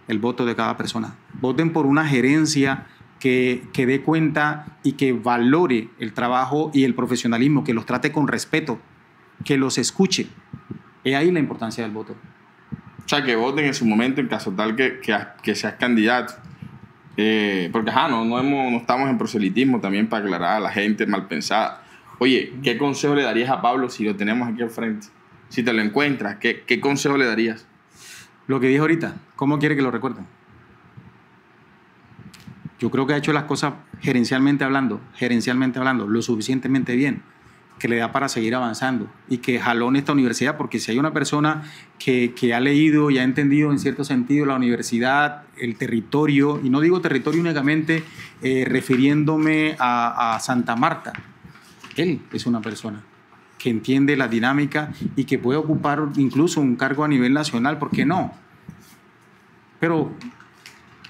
El voto de cada persona. Voten por una gerencia que dé cuenta y que valore el trabajo y el profesionalismo, que los trate con respeto, que los escuche. Es ahí la importancia del voto. O sea, que voten en su momento en caso tal que seas candidato. Porque no estamos en proselitismo, también para aclarar a la gente mal pensada. Oye, ¿qué consejo le darías a Pablo si lo tenemos aquí al frente? Si te lo encuentras, ¿qué consejo le darías? Lo que dije ahorita, ¿cómo quiere que lo recuerden? Yo creo que ha hecho las cosas gerencialmente hablando, lo suficientemente bien, que le da para seguir avanzando y que jaló en esta universidad, porque si hay una persona que ha leído y ha entendido en cierto sentido la universidad, el territorio, y no digo territorio únicamente refiriéndome a Santa Marta, él es una persona que entiende la dinámica y que puede ocupar incluso un cargo a nivel nacional, ¿por qué no? Pero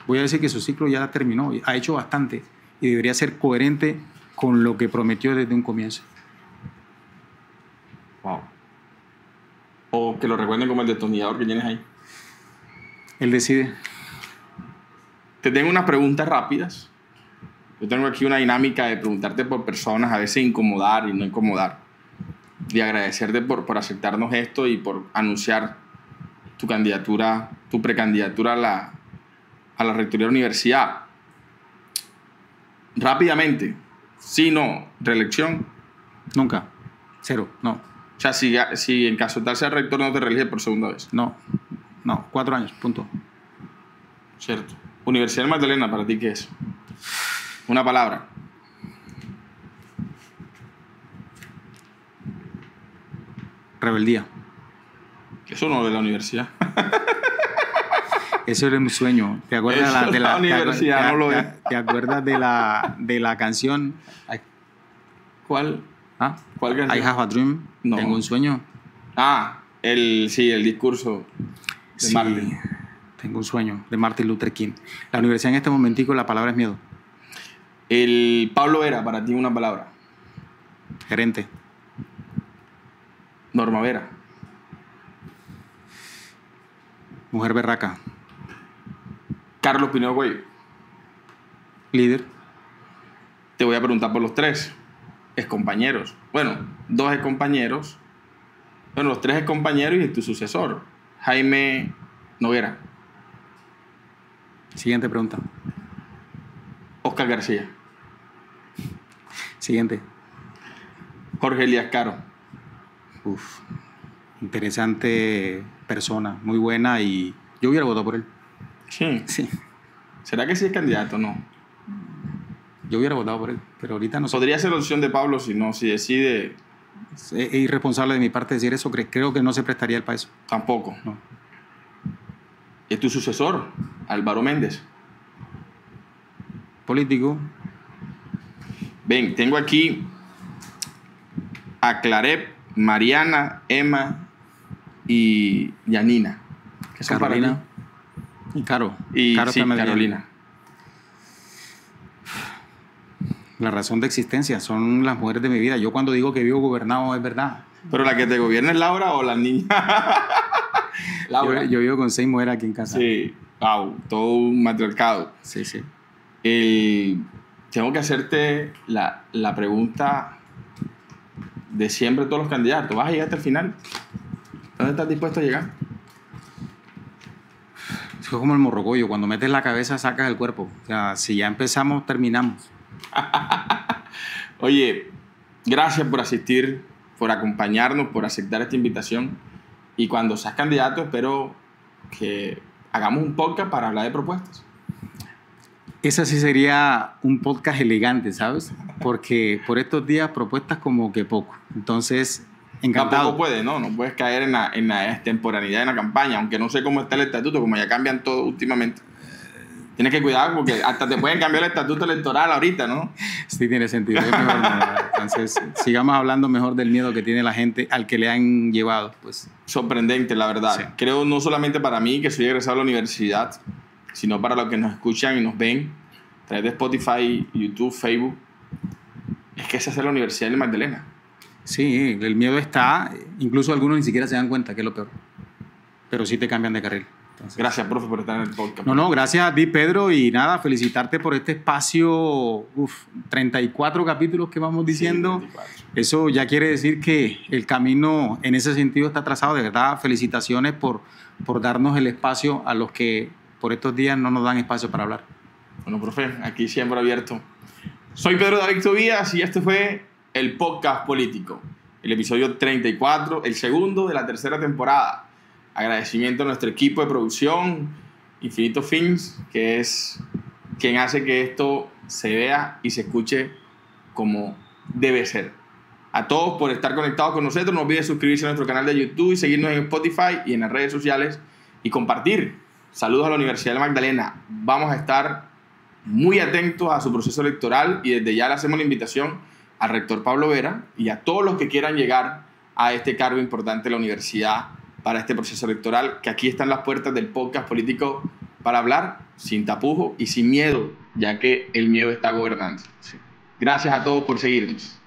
voy a decir que su ciclo ya terminó, ha hecho bastante y debería ser coherente con lo que prometió desde un comienzo. Wow. O que lo recuerden como el detonador que tienes ahí. Él decide. Te tengo unas preguntas rápidas. Yo tengo aquí una dinámica de preguntarte por personas, a veces incomodar y no incomodar. De agradecerte por aceptarnos esto y por anunciar tu candidatura, tu precandidatura a la rectoría de la universidad. Rápidamente, sí, no, reelección. Nunca, cero, no. O sea, si en caso tal sea rector, no te reeliges por segunda vez. No, 4 años, punto. Cierto. Universidad del Magdalena, ¿para ti qué es? Una palabra. Rebeldía. Eso no de la universidad. Eso era un sueño. ¿Te acuerdas Eso de la universidad no lo es. ¿Te acuerdas de la canción? ¿Cuál? ¿Ah? ¿Cuál canción? I have a dream. No. Tengo un sueño. Ah, el discurso de Sí, Martin. tengo un sueño de Martin Luther King. La universidad en este momentico, la palabra es miedo. El Pablo Vera, para ti una palabra. Gerente. Norma Vera. Mujer berraca. Carlos Pineo Cuello. Líder. Te voy a preguntar por los tres excompañeros. Bueno, dos excompañeros. Bueno, los tres excompañeros y tu sucesor, Jaime Noguera. Siguiente pregunta. Oscar García. Siguiente. Jorge Elías Caro. Uf. Interesante persona. Muy buena y yo hubiera votado por él. Sí. Sí. ¿Será que sí es candidato o no? Yo hubiera votado por él, pero ahorita no sé. Podría ser la opción de Pablo si decide. Es irresponsable de mi parte decir eso. Creo que no se prestaría el para eso. Tampoco. No. Es tu sucesor, Álvaro Méndez. Político. Ven, tengo aquí a Clarep, Mariana, Emma y Yanina. ¿Qué son para Carolina. ti? Y Caro. Y Caro sí, está medio- Carolina. La razón de existencia son las mujeres de mi vida. Yo cuando digo que vivo gobernado es verdad. ¿Pero la que te gobierna es Laura o la niña? Laura. Yo vivo con 6 mujeres aquí en casa. Sí, wow, todo un matriarcado. Sí, sí. Tengo que hacerte la pregunta de siempre todos los candidatos. ¿Vas a llegar hasta el final? ¿Dónde estás dispuesto a llegar? Es como el morrocoyo. Cuando metes la cabeza, sacas el cuerpo. O sea, si ya empezamos, terminamos. Oye, gracias por asistir, por acompañarnos, por aceptar esta invitación. Y cuando seas candidato, espero que hagamos un podcast para hablar de propuestas. Ese sí sería un podcast elegante, ¿sabes? Porque por estos días propuestas como que poco. Entonces, encantado. Tampoco puedes, ¿no? No puedes caer en la extemporaneidad de la campaña, aunque no sé cómo está el estatuto, como ya cambian todo últimamente. Tienes que cuidar porque hasta te pueden cambiar el estatuto electoral ahorita, ¿no? Sí, tiene sentido. Es mejor no. Entonces, sigamos hablando mejor del miedo que tiene la gente al que le han llevado, pues. Sorprendente, la verdad. Sí. Creo no solamente para mí, que soy egresado de la universidad, sino para los que nos escuchan y nos ven a través de Spotify, YouTube, Facebook. Es que esa es la Universidad de Magdalena. Sí, el miedo está. Incluso algunos ni siquiera se dan cuenta que es lo peor. Pero sí te cambian de carril. Entonces, Gracias, profe, por estar en el podcast. no, gracias a ti, Pedro, y nada, felicitarte por este espacio, 34 capítulos que vamos diciendo. Sí, 24. Eso ya quiere decir que el camino en ese sentido está trazado. De verdad, felicitaciones por darnos el espacio a los que por estos días no nos dan espacio para hablar. Bueno, profe, aquí siempre abierto. Soy Pedro David Tobías y este fue el podcast político, el episodio 34, el segundo de la tercera temporada. Agradecimiento a nuestro equipo de producción, Infinito Films, que es quien hace que esto se vea y se escuche como debe ser. A todos por estar conectados con nosotros. No olviden suscribirse a nuestro canal de YouTube y seguirnos en Spotify y en las redes sociales y compartir. Saludos a la Universidad de Magdalena. Vamos a estar muy atentos a su proceso electoral y desde ya le hacemos la invitación al rector Pablo Vera y a todos los que quieran llegar a este cargo importante de la universidad para este proceso electoral, que aquí están las puertas del podcast político para hablar sin tapujo y sin miedo, ya que el miedo está gobernando. Gracias a todos por seguirnos.